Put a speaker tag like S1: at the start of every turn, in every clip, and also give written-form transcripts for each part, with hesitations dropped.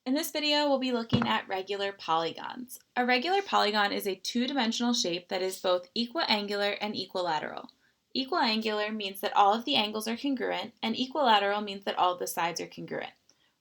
S1: In this video, we'll be looking at regular polygons. A regular polygon is a two-dimensional shape that is both equiangular and equilateral. Equiangular means that all of the angles are congruent, and equilateral means that all of the sides are congruent.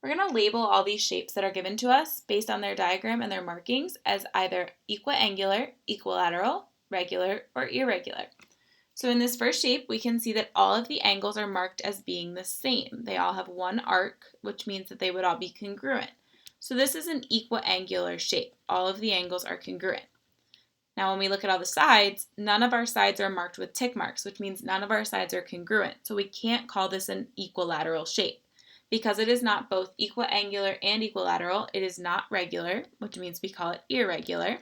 S1: We're going to label all these shapes that are given to us based on their diagram and their markings as either equiangular, equilateral, regular, or irregular. So in this first shape, we can see that all of the angles are marked as being the same. They all have one arc, which means that they would all be congruent. So this is an equiangular shape. All of the angles are congruent. Now when we look at all the sides, none of our sides are marked with tick marks, which means none of our sides are congruent. So we can't call this an equilateral shape. Because it is not both equiangular and equilateral, it is not regular, which means we call it irregular.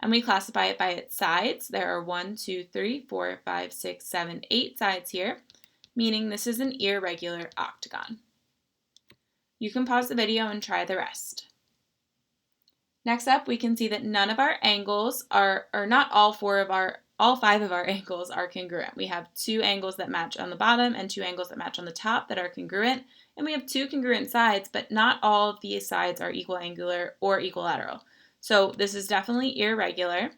S1: And we classify it by its sides. There are 1, 2, 3, 4, 5, 6, 7, 8 sides here, meaning this is an irregular octagon. You can pause the video and try the rest. Next up, we can see that none of our angles are, or not all five of our angles are congruent. We have two angles that match on the bottom and two angles that match on the top that are congruent. And we have two congruent sides, but not all of these sides are equiangular or equilateral. So this is definitely irregular.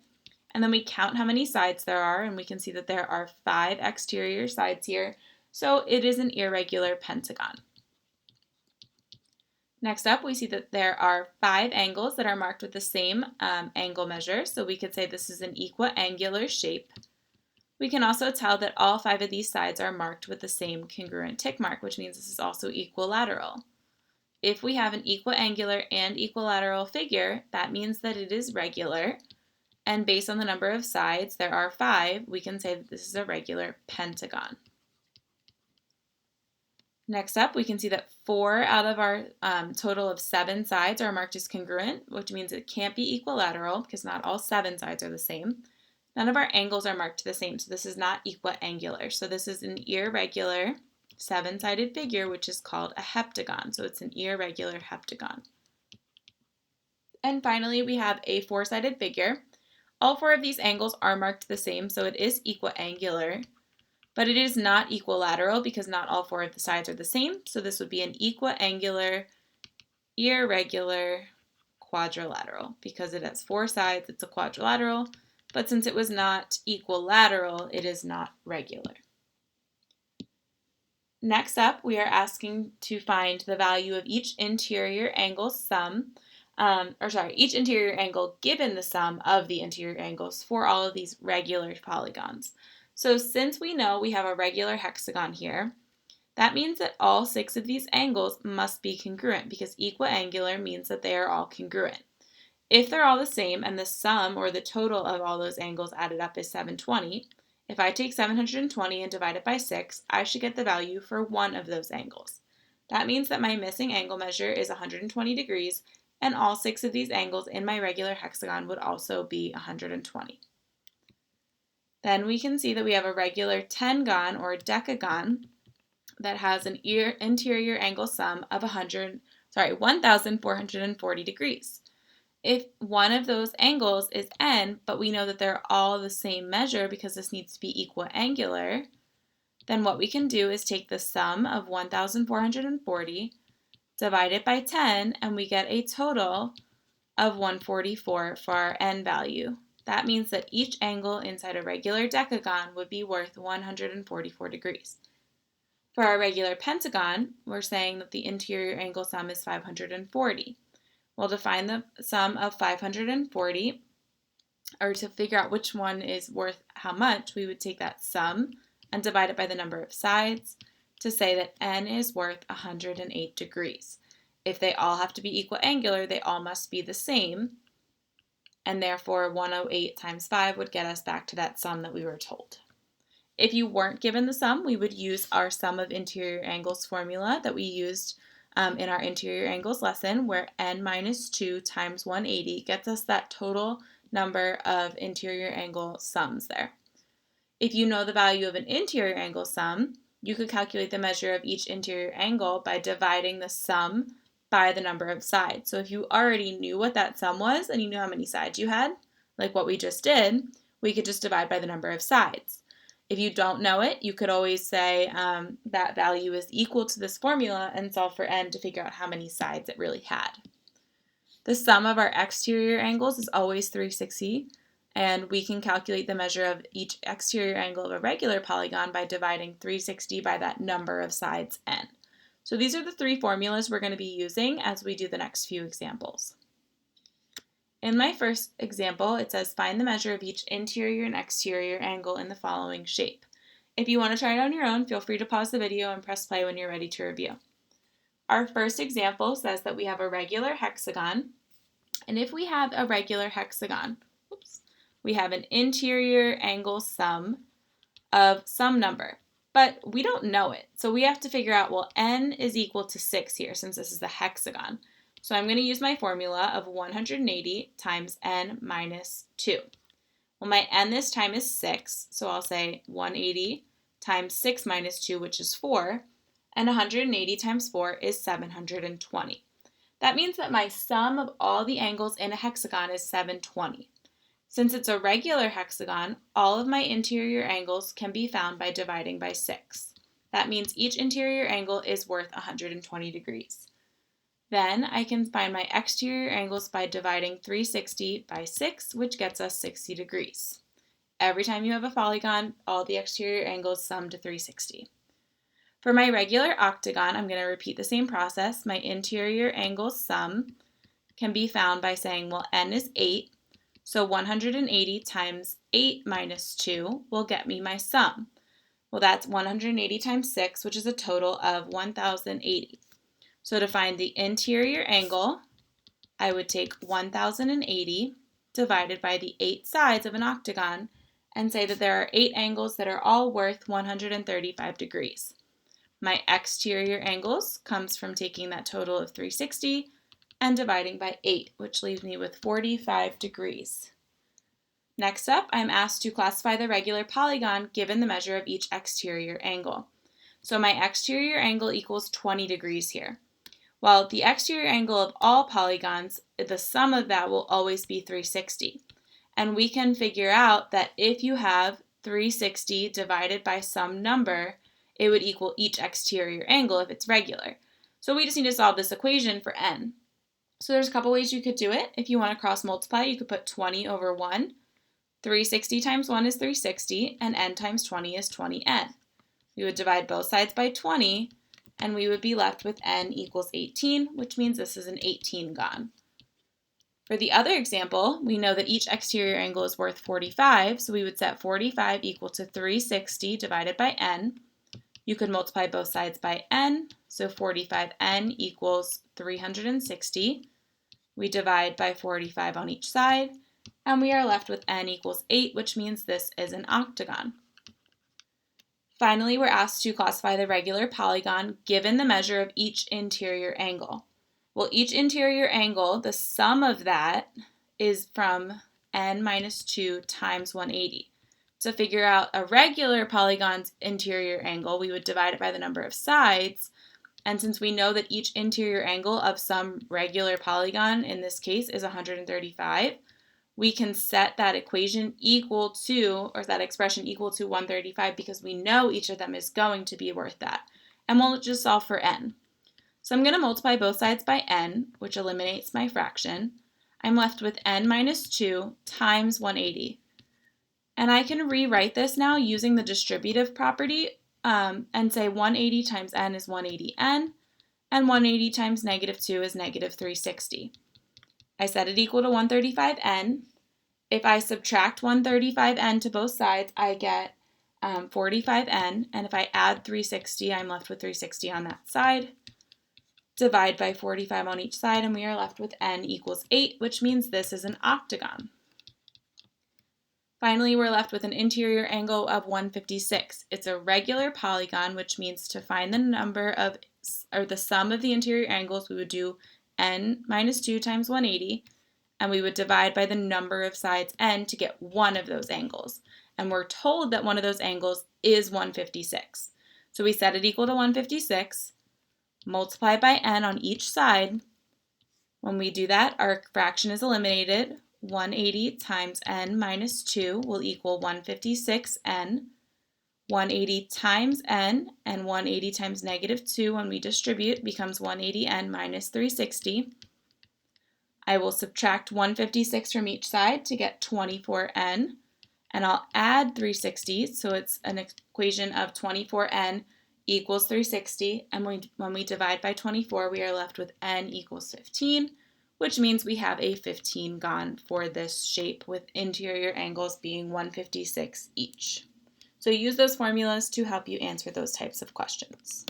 S1: And then we count how many sides there are, and we can see that there are 5 exterior sides here. So it is an irregular pentagon. Next up, we see that there are 5 angles that are marked with the same angle measure. So we could say this is an equiangular shape. We can also tell that all 5 of these sides are marked with the same congruent tick mark, which means this is also equilateral. If we have an equiangular and equilateral figure, that means that it is regular. And based on the number of sides, there are 5, we can say that this is a regular pentagon. Next up, we can see that 4 out of our total of 7 sides are marked as congruent, which means it can't be equilateral because not all 7 sides are the same. None of our angles are marked the same, so this is not equiangular. So this is an irregular 7-sided figure, which is called a heptagon. So it's an irregular heptagon. And finally, we have a 4-sided figure. All 4 of these angles are marked the same, so it is equiangular. But it is not equilateral because not all 4 of the sides are the same. So this would be an equiangular, irregular, quadrilateral. Because it has 4 sides, it's a quadrilateral. But since it was not equilateral, it is not regular. Next up, we are asking to find the value of each interior angle sum, each interior angle given the sum of the interior angles for all of these regular polygons. So since we know we have a regular hexagon here, that means that all 6 of these angles must be congruent because equiangular means that they are all congruent. If they're all the same and the sum or the total of all those angles added up is 720, if I take 720 and divide it by 6, I should get the value for one of those angles. That means that my missing angle measure is 120 degrees, and all 6 of these angles in my regular hexagon would also be 120. Then we can see that we have a regular tengon or decagon that has an interior angle sum of 1,440 degrees. If one of those angles is n, but we know that they're all the same measure because this needs to be equiangular, then what we can do is take the sum of 1,440, divide it by 10, and we get a total of 144 for our n value. That means that each angle inside a regular decagon would be worth 144 degrees. For our regular pentagon, we're saying that the interior angle sum is 540. We'll define the sum of 540, or to figure out which one is worth how much, we would take that sum and divide it by the number of sides to say that n is worth 108 degrees. If they all have to be equiangular, they all must be the same, and therefore 108 times 5 would get us back to that sum that we were told. If you weren't given the sum, we would use our sum of interior angles formula that we used in our interior angles lesson, where n minus 2 times 180 gets us that total number of interior angle sums there. If you know the value of an interior angle sum, you could calculate the measure of each interior angle by dividing the sum by the number of sides. So if you already knew what that sum was and you knew how many sides you had, like what we just did, we could just divide by the number of sides. If you don't know it, you could always say that value is equal to this formula and solve for n to figure out how many sides it really had. The sum of our exterior angles is always 360, and we can calculate the measure of each exterior angle of a regular polygon by dividing 360 by that number of sides n. So these are the three formulas we're going to be using as we do the next few examples. In my first example, it says find the measure of each interior and exterior angle in the following shape. If you want to try it on your own, feel free to pause the video and press play when you're ready to review. Our first example says that we have a regular hexagon, and if we have a regular hexagon, we have an interior angle sum of some number, but we don't know it. So we have to figure out, well, n is equal to 6 here since this is the hexagon. So I'm going to use my formula of 180 times n minus 2. Well, my n this time is 6, so I'll say 180 times 6 minus 2, which is 4, and 180 times 4 is 720. That means that my sum of all the angles in a hexagon is 720. Since it's a regular hexagon, all of my interior angles can be found by dividing by 6. That means each interior angle is worth 120 degrees. Then I can find my exterior angles by dividing 360 by 6, which gets us 60 degrees. Every time you have a polygon, all the exterior angles sum to 360. For my regular octagon, I'm going to repeat the same process. My interior angle sum can be found by saying, well, n is 8, so 180 times 8 minus 2 will get me my sum. Well, that's 180 times 6, which is a total of 1,080. So to find the interior angle, I would take 1,080 divided by the 8 sides of an octagon and say that there are 8 angles that are all worth 135 degrees. My exterior angles comes from taking that total of 360 and dividing by 8, which leaves me with 45 degrees. Next up, I'm asked to classify the regular polygon given the measure of each exterior angle. So my exterior angle equals 20 degrees here. Well, the exterior angle of all polygons, the sum of that will always be 360. And we can figure out that if you have 360 divided by some number, it would equal each exterior angle if it's regular. So we just need to solve this equation for n. So there's a couple ways you could do it. If you want to cross multiply, you could put 20 over 1. 360 times 1 is 360, and n times 20 is 20n. We would divide both sides by 20, and we would be left with n equals 18, which means this is an 18gon. For the other example, we know that each exterior angle is worth 45, so we would set 45 equal to 360 divided by n. You could multiply both sides by n, so 45n equals 360. We divide by 45 on each side, and we are left with n equals 8, which means this is an octagon. Finally, we're asked to classify the regular polygon given the measure of each interior angle. Well, each interior angle, the sum of that is from n minus 2 times 180. To figure out a regular polygon's interior angle, we would divide it by the number of sides. And since we know that each interior angle of some regular polygon, in this case, is 135, we can set that equation equal to, or that expression equal to 135 because we know each of them is going to be worth that. And we'll just solve for n. So I'm going to multiply both sides by n, which eliminates my fraction. I'm left with n minus 2 times 180. And I can rewrite this now using the distributive property and say 180 times n is 180n, and 180 times negative 2 is negative 360. I set it equal to 135n. If I subtract 135n to both sides, I get 45n, and if I add 360, I'm left with 360 on that side. Divide by 45 on each side, and we are left with n equals 8, which means this is an octagon. Finally, we're left with an interior angle of 156. It's a regular polygon, which means to find the number of, or the sum of the interior angles, we would do n minus 2 times 180, and we would divide by the number of sides n to get one of those angles. And we're told that one of those angles is 156. So we set it equal to 156, multiply by n on each side. When we do that, our fraction is eliminated. 180 times n minus 2 will equal 156n. 180 times n and 180 times negative 2 when we distribute becomes 180n minus 360. I will subtract 156 from each side to get 24n, and I'll add 360, so it's an equation of 24n equals 360, and when we divide by 24, we are left with n equals 15, which means we have a 15gon for this shape with interior angles being 156 each. So use those formulas to help you answer those types of questions.